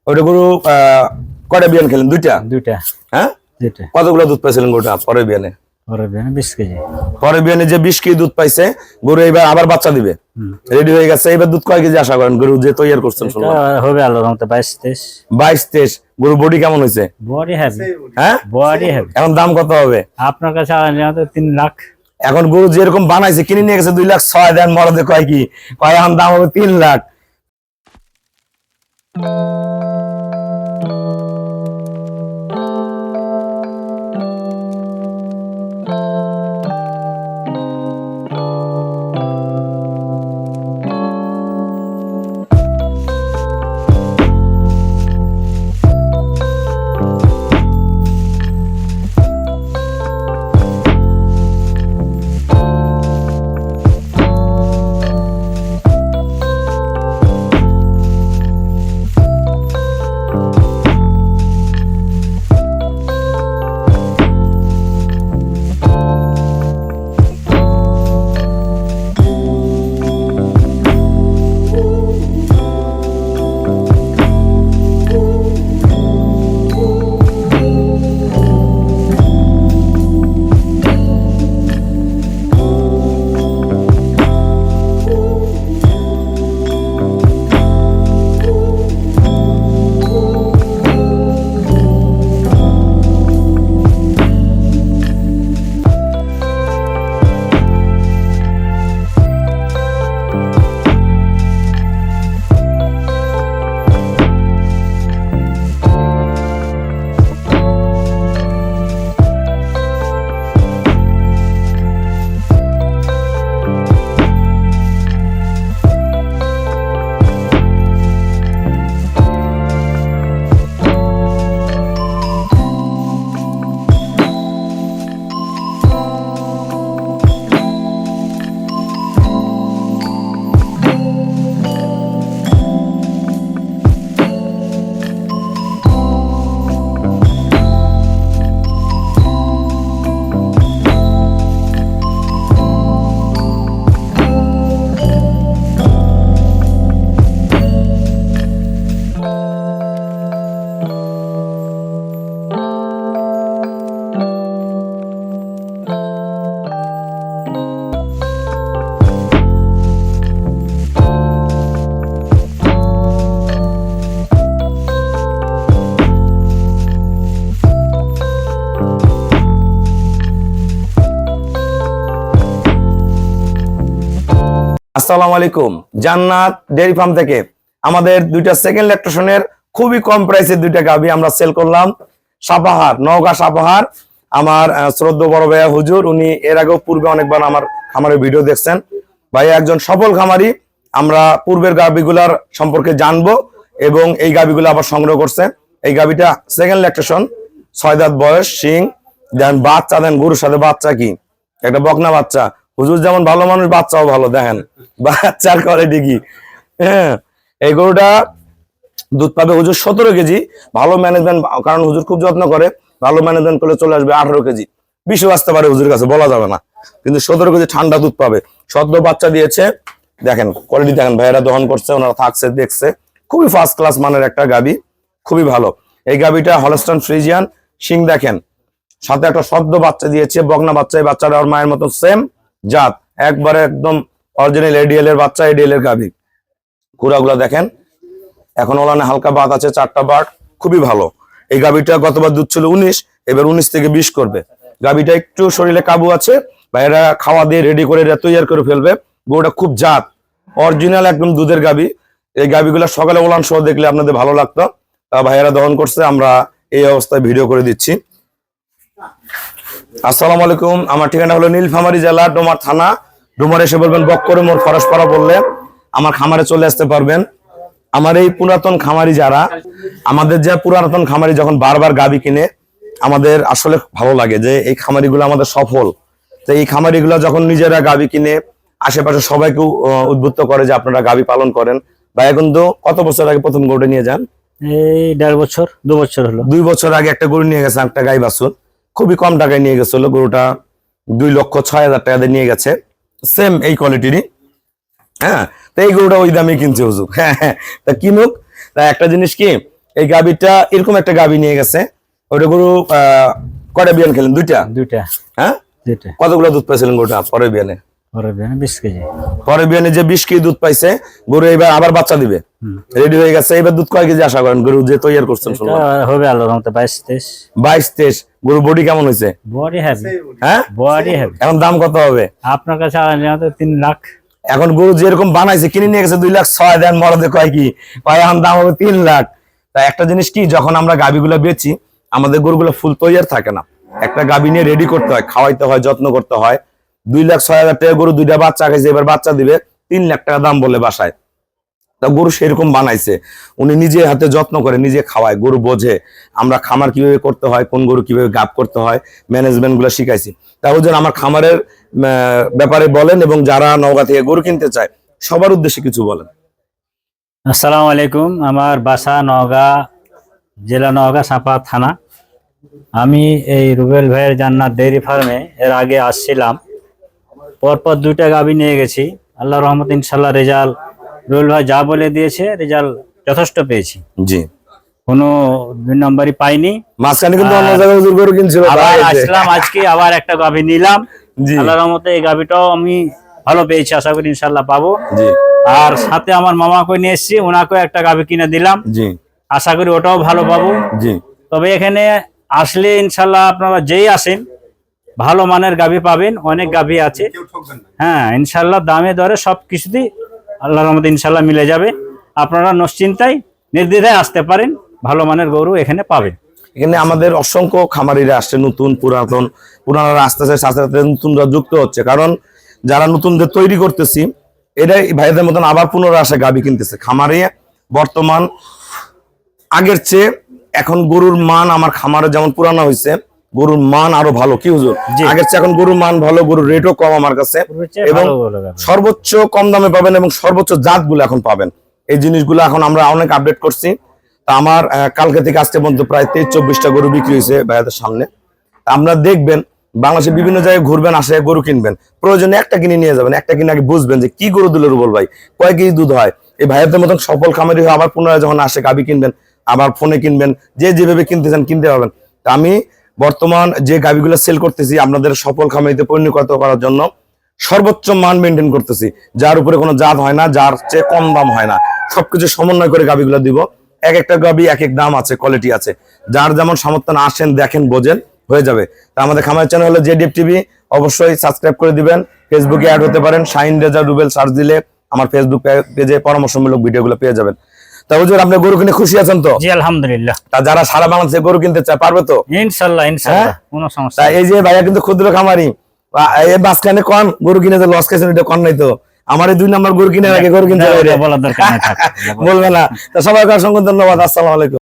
ওইটা গরু কয়টা বিয়ান খেলেন? দুইটা। দুইটা। হ্যাঁ, দুইটা। কতগুলো দুধ পাইছিলেন গরুটা পরের বিয়ানে? পরের বিয়ানে 20 কেজি। পরের বিয়ানে যে 20 কেজি দুধ পাইছে, গরু এবার আবার বাচ্চা দিবে, রেডি হয়ে গেছে। এবার দুধ কয় কেজি আশা করেন গরু যে তৈরি করছেন? হবে আল্লাহর রহমতে 22-23। 22-23। গরু বডি কেমন হয়েছে? Body heavy. হ্যাঁ, বডি হেভি। এখন দাম কত হবে আপনার কাছে? 3 লাখ। এখন গরু যেরকম বানাইছে কিনে নিয়ে গেছে 2,06,000 দেন, মরদে কয় কি কয় এখন দাম হবে 3 লাখ। আসসালামু আলাইকুম, জান্নাত ডেয়ারি ফার্ম থেকে আমাদের দুইটা সেকেন্ড ল্যাকটেশনের খুবই কম প্রাইসে দুইটা গাভী আমরা সেল করলাম। সাপাহার, নওগাঁ সাপাহার। আমার শ্রদ্ধ বড় ভাইয়া হুজুর, উনি এর আগেও পূর্বে অনেকবার আমার খামারের ভিডিও দেখছেন। ভাইয়া একজন সফল খামারি। আমরা পূর্বের গাভীগুলার সম্পর্কে জানবো এবং এই গাভীগুলো আবার সংগ্রহ করছে। এই গাভীটা সেকেন্ড ল্যাকটেশন, 6 দাঁত বয়স, শিং দেন, বাচ্চা দেন, গরুর সাথে বাচ্চা কি একটা বকনা বাচ্চা। হুজুর যেমন ভালো মানুষ, বাচ্চাও ভালো, দেখেন বাচ্চার কোয়ালিটি কি। হ্যাঁ, এই গরুটা দুধ পাবে হুজুর 17 কেজি। ভালো ম্যানেজমেন্ট, কারণ হুজুর খুব যত্ন করে, ভালো ম্যানেজমেন্ট করলে চলে আসবে 18 কেজি। 20ও আসতে পারে হুজুর কাছে, বলা যাবে না, কিন্তু 17 কেজি ঠান্ডা দুধ পাবে। সদ্য বাচ্চা দিয়েছে, দেখেন কোয়ালিটি দেখেন, ভাইয়েরা দহন করছে, ওনারা থাকছে দেখছে। খুবই ফার্স্ট ক্লাস মানের একটা গাভী, খুবই ভালো। এই গাভীটা হলস্টাইন ফ্রিজিয়ান, শিং দেখেন, সাথে একটা সদ্য বাচ্চা দিয়েছে, বকনা বাচ্চা। এই বাচ্চাটা ওর মায়ের মতো সেম জাত, একবারে একদম অরিজিনাল এডিএল এর বাচ্চা, এডিএল এর গাভী। কুড়াগুলা দেখেন, এখন ওলানে হালকা বাত আছে, 4টা বাট, খুবই ভালো। এই গাভীটা গতবার দুধ ছিল 19, এবার 19 থেকে 20 করবে। গাভীটা একটু শরীরে কাবু আছে, ভাইয়েরা খাওয়া দিয়ে রেডি করে তৈরি করে ফেলবে। গরুটা খুব জাত, অরিজিনাল একদম দুধের গাভী। এই গাভীগুলা সকালে ওলান সহ দেখলে আপনাদের ভালো লাগতো। ভাইয়েরা দহন করছে, আমরা এই অবস্থায় ভিডিও করে দিচ্ছি। আসসালামু আলাইকুম, আমার ঠিকানা হলো নীলফামারী জেলা, ডোমার থানা। ডোমার এসে বলবেন বক্করে মোর ফরসপাড়া বললে আমার খামারে চলে আসতে পারবেন। আমার এই পুরাতন খামারি যারা, আমাদের যে পুরাতন খামারি যখন বারবার গাভী কিনে, আমাদের আসলে ভালো লাগে যে এই খামারিগুলো আমাদের সফল। তো এই খামারিগুলো যখন নিজেরা গাভী কিনে আশেপাশে সবাইকে উদ্বুদ্ধ করে যে আপনারা গাভী পালন করেন। ভাইয়া কিন্তু কত বছর আগে প্রথম গরুটা নিয়ে যান? এই 1.5 বছর 2 বছর হলো। 2 বছর আগে একটা গরু নিয়ে গেছে, একটা গাই বাছুর, খুবই কম টাকায় নিয়ে গেছিল। গরুটা 2,06,000 টাকা দিয়ে নিয়ে গেছে, সেম এই কোয়ালিটিরই। হ্যাঁ, তো এই গরুটা ওই দামে কিনছে হুজুর। হ্যাঁ, তা কিনুক। তা একটা জিনিস কি, এই গাবিটা এরকম একটা গাবি নিয়ে গেছে, ওটা গরু কয়টা বিয়ান খেলেন? দুইটা। দুইটা। হ্যাঁ, দুইটা। কতগুলো দুধ পাইছিলেন গরুটা পরের বিয়ানে? পরে 20 কেজি। পরের বিয়ানে যে 20 কেজি দুধ পাইছে, গরু এবার আবার বাচ্চা দিবে, রেডি হয়ে গেছে। এবার দুধ কয় কেজি আশা করেন গরু যে তৈরি করছেন? এটা হবে আল্লাহর রহমতে 22-23। 22-23। গরু বডি কেমন হয়েছে? Body heavy. হ্যাঁ, বডি হেভি। এখন দাম কত হবে আপনার কাছে আলাদা 3 লাখ। এখন গরু যেরকম বানাইছে কিনে নিয়ে গেছে 2,06,000 দেন, মরদে কয় কি কয় এখন দাম হবে 3 লাখ। তাই একটা জিনিস কি, যখন আমরা গাবিগুলো বেচি আমাদের গরুগুলো ফুল তৈয়ার থাকে না, একটা গাবি নিয়ে রেডি করতে হয়, খাওয়াইতে হয়, যত্ন করতে হয়। 2,06,000 টাকা গরু, দুইটা বাচ্চা খাইছে, এবার বাচ্চা দিবে, 3 লাখ টাকা দাম বলে বাসায়। তা গরু সেরকম বানাইছে, উনি নিজে হাতে যত্ন করে, নিজে খাওয়ায়, গরু বোঝে আমরা খামার কিভাবে করতে হয়, কোন গরু কিভাবে গাব করতে হয়, ম্যানেজমেন্ট গুলো শিখাইছি। তা ওই জন্য আমার খামারের ব্যাপারে বলেন, এবং যারা নওগাঁ থেকে গরু কিনতে চায় সবার উদ্দেশ্যে কিছু বলেন। আসসালামু আলাইকুম। আমার বাসা নওগাঁ জেলা, নওগাঁ সাপাহার থানা। আমি এই রুবেল ভাইয়ের জান্নাত ডেইরি ফার্মে এর আগে আসছিলাম, পরপর 2টা গাভী নিয়ে গেছি। আল্লাহর রহমতে ইনশাল্লাহ রেজাল্ট রুবেল ভাই যা বলে দিয়েছে রেজাল্ট যথেষ্ট পেয়েছি, জি, কোনো 2 নম্বরই পাইনি। মাঝখানে কিন্তু অন্য জায়গায় হুজুর গরু কিনছিল, আবার আসলাম আজকে, আবার একটা গাভী নিলাম। জি, আল্লাহর রহমতে এই গাভীটাও আমি ভালো পেয়েছি, আশা করি ইনশাল্লাহ পাবো। জি, আর সাথে আমার মামাকে নিয়ে এসেছি, ওনাকেও একটা গাভী কিনে দিলাম, জি, আশা করি ওটাও ভালো পাবো। জি, তবে এখানে আসলে ইনশাল্লাহ আপনারা যেই আসেন ভালো মানের গাভী পাবেন, অনেক গাভী আছে। হ্যাঁ, ইনশাল্লাহ দামে দরে সবকিছুতেই আল্লাহর রহমতে ইনশাল্লাহ মিলে যাবে। আপনারা নিশ্চিন্তায় নির্দ্বিধায় আসতে পারেন, ভালো মানের গরু এখানে পাবেন। এখানে আমাদের অসংখ্য খামারিরা আসছে, নতুন পুরাতন, পুরানোরা আস্তে আস্তে আস্তে আস্তে নতুনরা যুক্ত হচ্ছে, কারণ যারা নতুনদের তৈরি করতেছি এটাই ভাইদের মতন আবার পুনরায় আসে গাভী কিনতেছে। খামারে বর্তমান আগের চেয়ে এখন গরুর মান আমার খামারে যেমন পুরানো হয়েছে, গরুর মান আরো ভালো। কি হুজুর? জি। আগের চেয়ে এখন গরুর মান ভালো, গরুর রেটও কম আমার কাছে, এবং ভালো ভালো গাভী। সর্বোচ্চ কম দামে পাবেন, এবং সর্বোচ্চ জাতগুলো এখন পাবেন। এই জিনিসগুলো এখন আমরা অনেক আপডেট করছি। তা আমার কালকে থেকে আজকে পর্যন্ত প্রায় 23-24টা গরু বিক্রি হয়েছে ভাইয়াদের সামনে। তা আপনারা দেখবেন, বাংলাদেশে বিভিন্ন জায়গায় ঘুরবেন, আসে গরু কিনবেন, প্রয়োজনে একটা কিনে নিয়ে যাবেন, একটা কিনে আগে বুঝবেন যে কি গরু দিল রুবেল ভাই, কয় কেজি দুধ হয়। এই ভাইয়াদের মতন সফল খামারি হয়ে আবার পুনরায় যখন আসে গাভী কিনবেন, আবার ফোনে কিনবেন, যে যেভাবে কিনতে চান কিনতে পারবেন। তা আমি বর্তমান যে গাভীগুলো সেল করতেছি আপনাদের সফল খামারিতে পরিণত করার জন্য সর্বোচ্চ মান মেনটেন করতেছি, যার উপরে কোনো জাত হয় না, যার চেয়ে কম দাম হয় না, সবকিছু সমন্বয় করে গাভীগুলো দিব। এক একটা গাভী এক এক দাম আছে, কোয়ালিটি আছে, যার যেমন সামর্থ্য না, আসেন, দেখেন, বোঝেন, হয়ে যাবে। তা আমাদের খামারের চ্যানেল হলো জেডিএফ টিভি, অবশ্যই সাবস্ক্রাইব করে দিবেন। ফেসবুকে অ্যাড হতে পারেন, শাহিন রেজা রুবেল সার্চ দিলে আমার ফেসবুক পেজে পরামর্শমূলক ভিডিওগুলো পেয়ে যাবেন। তা হুজুর, আপনি গরু কিনে খুশি আছেন তো? জি আলহামদুলিল্লাহ। তা যারা সারা বাংলাদেশে গরু কিনতে চায় পারবে তো? ইনশাল্লাহ ইনশাল্লাহ, কোনো সমস্যা তা নেই। এই যে ভাইয়া কিন্তু ক্ষুদ্র খামারি, এই মাঝখানে কন গরু কিনে যে লস খাইছেন, এটা কন নাই তো? আমার এই 2 নম্বর গরু কিনে আগে গরু কিনতে বলার দরকার নেই, থাক। বলবে না। তা সবাইকে অসংখ্য ধন্যবাদ। আসসালামু আলাইকুম।